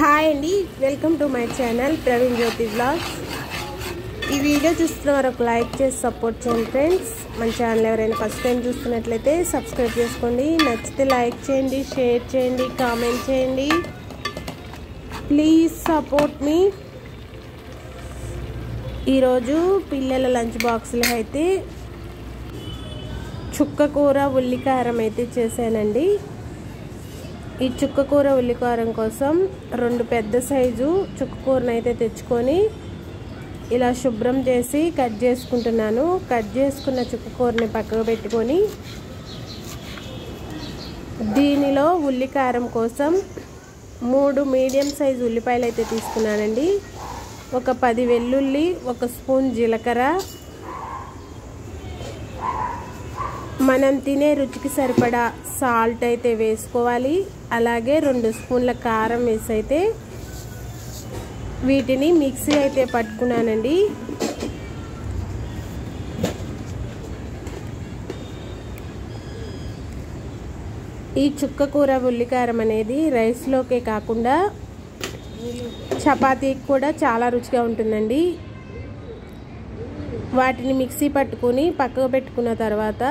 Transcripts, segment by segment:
Hi అండి, welcome to my channel Praveen Jyothi vlogs. ఈ video చూస్తున్న వారు ఒక లైక్ చేసి సపోర్ట్ చేయండి ఫ్రెండ్స్. మన ఛానల్ ఎవరైనా ఫస్ట్ టైం చూస్తున్నట్లయితే సబ్స్క్రైబ్ చేసుకోండి. నచ్చితే లైక్ చేయండి, షేర్ చేయండి, కామెంట్ చేయండి. ప్లీజ్ సపోర్ట్ మీ. ఈరోజు పిల్లల లంచ్ బాక్సులు అయితే చుక్కకూర ఉల్లికారం అయితే చేశానండి. ఈ చుక్కకూర ఉల్లికారం కోసం 2 పెద్ద సైజు చుక్కకూరను అయితే తెచ్చుకొని ఇలా శుభ్రం చేసి కట్ చేసుకుంటున్నాను. కట్ చేసుకున్న చుక్కకూరని పక్కకు పెట్టుకొని దీనిలో ఉల్లికారం కోసం 3 మీడియం సైజు ఉల్లిపాయలు అయితే తీసుకున్నానండి. ఒక 10 వెల్లుల్లి, 1 స్పూన్ జీలకర్ర, మనం తినే రుచికి సరిపడా సాల్ట్ అయితే వేసుకోవాలి. అలాగే 2 స్పూన్ల కారం వేసి అయితే వీటిని మిక్సీ అయితే పట్టుకున్నానండి. ఈ చుక్కకూర ఉల్లికారం అనేది రైస్లోకే కాకుండా చపాతీకి కూడా చాలా రుచిగా ఉంటుందండి. వాటిని మిక్సీ పట్టుకొని పక్కకు పెట్టుకున్న తర్వాత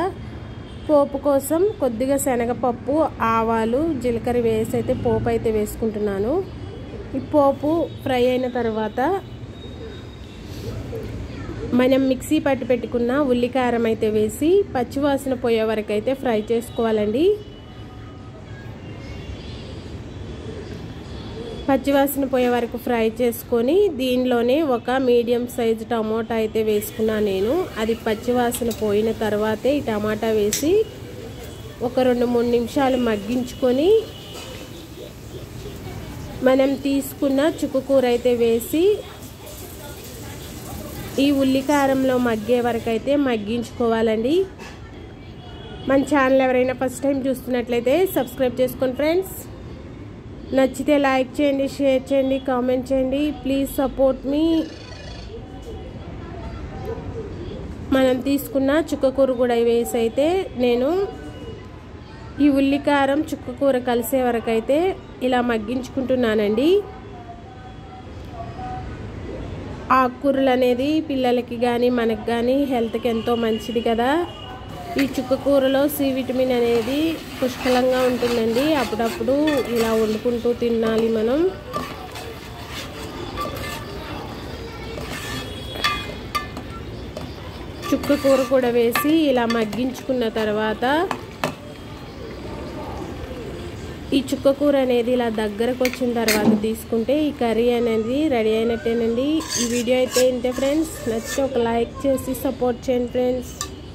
పోపు కోసం కొద్దిగా శనగపప్పు, ఆవాలు, జీలకర్ర వేసి అయితే పోపు అయితే వేసుకుంటున్నాను. ఈ పోపు ఫ్రై అయిన తర్వాత మనం మిక్సీ పట్టి పెట్టుకున్న ఉల్లికారం అయితే వేసి పచ్చివాసన పోయే వరకు అయితే ఫ్రై చేసుకోవాలండి. పచ్చివాసన పోయే వరకు ఫ్రై చేసుకొని దీనిలోనే ఒక మీడియం సైజు టమాటా అయితే వేసుకున్నాను నేను. అది పచ్చివాసన పోయిన తర్వాతే ఈ టమాటా వేసి ఒక 2-3 నిమిషాలు మగ్గించుకొని మనం తీసుకున్న చుక్కకూర అయితే వేసి ఈ ఉల్లికారంలో మగ్గే వరకు అయితే మగ్గించుకోవాలండి. మన ఛానల్ ఎవరైనా ఫస్ట్ టైం చూస్తున్నట్లయితే సబ్స్క్రైబ్ చేసుకోండి ఫ్రెండ్స్. నచ్చితే లైక్ చేయండి, షేర్ చేయండి, కామెంట్ చేయండి. ప్లీజ్ సపోర్ట్ మీ. మనం తీసుకున్న చుక్కకూర కూడా వేసి అయితే నేను ఈ ఉల్లికారం చుక్కకూర కలిసే వరకు అయితే ఇలా మగ్గించుకుంటున్నానండి. ఆకుకూరలు అనేది పిల్లలకి కానీ మనకు కానీ హెల్త్కి ఎంతో మంచిది కదా. ఈ చుక్కకూరలో సి విటమిన్ అనేది పుష్కలంగా ఉంటుందండి. అప్పుడప్పుడు ఇలా వండుకుంటూ తినాలి మనం. చుక్కకూర కూడా వేసి ఇలా మగ్గించుకున్న తర్వాత ఈ చుక్కకూర అనేది ఇలా దగ్గరకు వచ్చిన తర్వాత తీసుకుంటే ఈ కర్రీ అనేది రెడీ అయినట్టేనండి. ఈ వీడియో అయితే ఇంతే ఫ్రెండ్స్. నచ్చితే ఒక లైక్ చేసి సపోర్ట్ చేయండి ఫ్రెండ్స్.